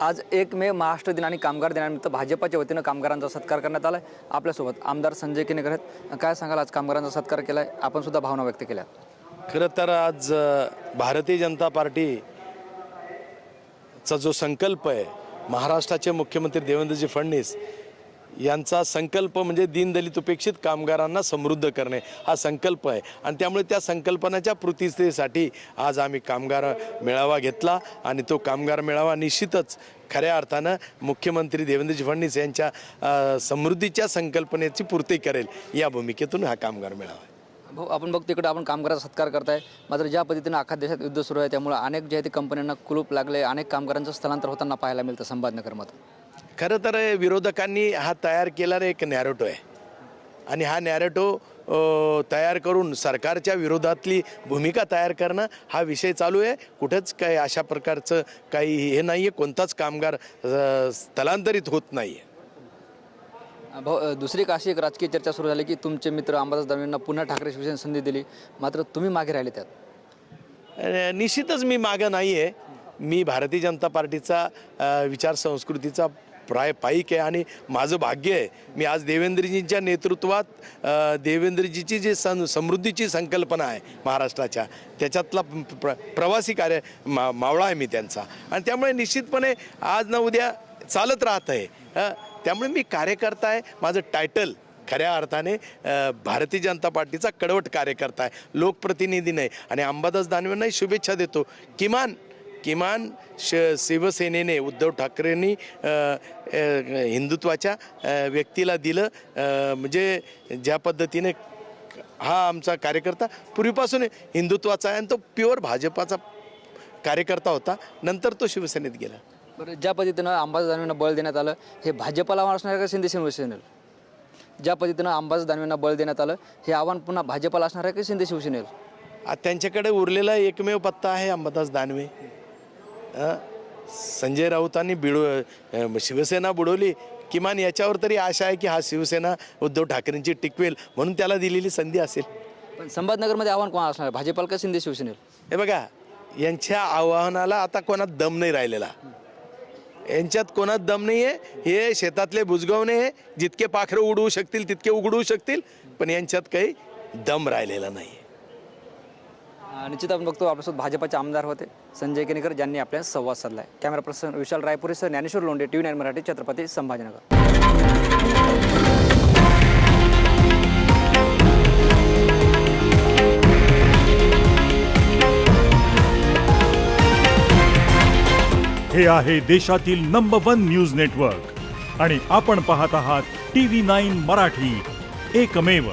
आज 1 मे महाराष्ट्र दिन आणि कामगार दिनानिमित्त भाजपच्या वतीनं कामगारांचा सत्कार करण्यात आला आहे। आपल्यासोबत आमदार संजय केनेकर आहेत। काय सांगाल, आज कामगारांचा सत्कार केला आहे, आपण सुद्धा भावना व्यक्त केल्या? खरं तर आज भारतीय जनता पार्टीचा जो संकल्प आहे, महाराष्ट्राचे मुख्यमंत्री देवेंद्रजी फडणवीस यांचा संकल्प म्हणजे दीनदलित उपेक्षित कामगारांना समृद्ध करणे हा संकल्प आहे। आणि त्यामुळे त्या संकल्पनाच्या पूर्ततेसाठी आज आम्ही कामगार मेळावा घेतला आणि तो कामगार मेळावा निश्चितच खऱ्या अर्थानं मुख्यमंत्री देवेंद्रजी फडणवीस यांच्या समृद्धीच्या संकल्पनेची पूर्ती करेल या भूमिकेतून हा कामगार मेळावा आहे। भाऊ, आपण बघतो इकडे आपण कामगारांचा सत्कार करताय, मात्र ज्या पद्धतीनं अख्खा देशात युद्ध सुरू आहे त्यामुळे अनेक जे आहे ते कंपन्यांना कुलूप लागले, अनेक कामगारांचं स्थलांतर होताना पाहायला मिळतं संभाजीनगरमध्ये। खरं तर विरोधकांनी हा तयार केलेला एक नॅरेटिव्ह आहे आणि हा नॅरेटिव्ह तयार करून सरकारच्या विरोधातली भूमिका तयार करणं हा विषय चालू आहे। कुठंच काही अशा प्रकारचं काही हे नाही आहे, कोणताच कामगार स्थलांतरित होत नाही आहे। भाऊ, दुसरी अशी एक राजकीय चर्चा सुरू झाली की तुमचे मित्र अंबादास दानवेंना पुन्हा ठाकरे शिवसेना संधी दिली, मात्र तुम्ही मागे राहिले त्यात। निश्चितच मी मागं नाही आहे। मी भारतीय जनता पार्टीचा विचार संस्कृतीचा पाईक आहे आणि माझं भाग्य आहे मी आज देवेंद्रजींच्या नेतृत्वात देवेंद्रजीची जी समृद्धीची संकल्पना आहे महाराष्ट्राच्या त्याच्यातला प्रवासी मावळा आहे मी त्यांचा। आणि त्यामुळे निश्चितपणे आज ना उद्या चालत राहत आहे। त्यामुळे मी कार्यकर्ता आहे, माझं टायटल खऱ्या अर्थाने भारतीय जनता पार्टीचा कडवट कार्यकर्ता आहे, लोकप्रतिनिधी नाही। आणि अंबादास दानवेंनाही शुभेच्छा देतो। किमान शिवसेनेने उद्धव ठाकरेंनी हिंदुत्वाच्या व्यक्तीला दिलं, म्हणजे ज्या पद्धतीने हा आमचा कार्यकर्ता पूर्वीपासून हिंदुत्वाचा आहे आणि तो प्युअर भाजपाचा कार्यकर्ता होता, नंतर तो शिवसेनेत गेला। बरं, ज्या पद्धतीनं अंबादास दानवेंना बळ देण्यात आलं हे भाजपला असणार आहे का शिंदे शिवसेनेला? ज्या पद्धतीनं अंबादास दानवेंना बळ देण्यात आलं हे आव्हान पुन्हा भाजपला असणार आहे का शिंदे शिवसेनेला? त्यांच्याकडे उरलेला एकमेव पत्ता आहे अंबादास दानवे। संजय राऊतांनी शिवसेना बुडवली, किमान याच्यावर तरी आशा आहे की हा शिवसेना उद्धव ठाकरेंची टिकवेल म्हणून त्याला दिलेली संधी असेल। पण संभाजीनगरमध्ये आव्हान कोण असणार, भाजपला का शिंदे शिवसेनेला? हे बघा, यांच्या आव्हानाला आता कोणात दम नाही राहिलेला, यांच्यात कोणात दम नाही आहे। हे शेतातले बुजगावणे आहे, जितके पाखरं उडवू शकतील तितके उघडवू शकतील, पण यांच्यात काही दम राहिलेला नाही। निश्चित आपण बघतो आपल्यासोबत भाजपचे आमदार होते संजय केनेकर, ज्यांनी आपल्या संवाद साधला आहे। कॅमेरा पर्सन विशाल रायपुरेसह ज्ञानेश्वर लोंढे, TV9 मराठी, छत्रपती संभाजीनगर। हे आहे देशातील नंबर 1 न्यूज नेटवर्क आणि आपण पाहत आहात TV9 मराठी, एकमेव।